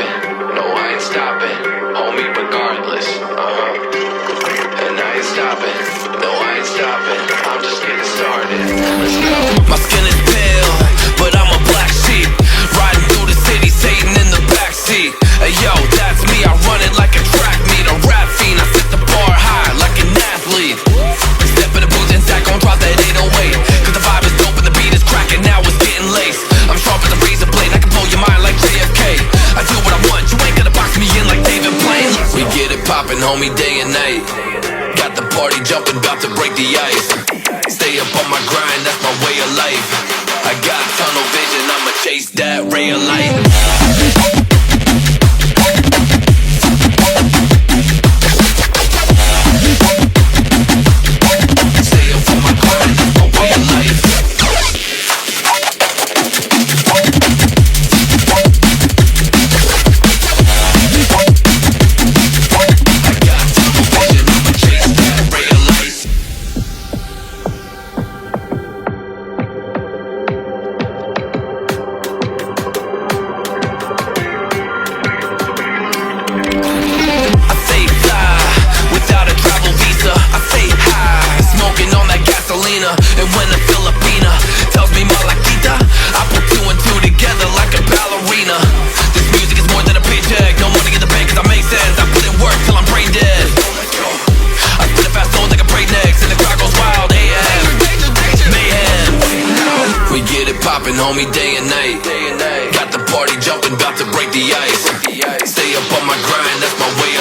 stopping. No, I ain't stopping. Homie, regardless. And I ain't stopping. No, I ain't stopping. I'm just getting started. Let's go. My skin is pale, but I'm a black sheep. Riding through the city, Satan in the backseat. Hey yo, that's me, I run it like a track meet. A rap fiend, I set the bar high like an athlete. Step in the booth and Zach gon' drop that 808. Cause the vibe is dope and the beat is cracking, now it's getting laced. I'm sharp as a razor blade, I can blow your mind like JFK. I do what I want, you ain't gonna box me in like David Blaine. We get it poppin', homie, day and night. Got the party jumping, about to break the ice. Stay up on my grind, that's my way of life. I got tunnel vision, I'ma chase that ray of light. And when a Filipina tells me Malakita, I put two and two together like a ballerina. This music is more than a paycheck, no money in the bank cause I make sense. I put in work till I'm brain dead. I spit a fast flow like a break next and the crowd goes wild. AM, mayhem. We get it poppin', homie, day and night. Got the party jumping, about to break the ice. Stay up on my grind, that's my way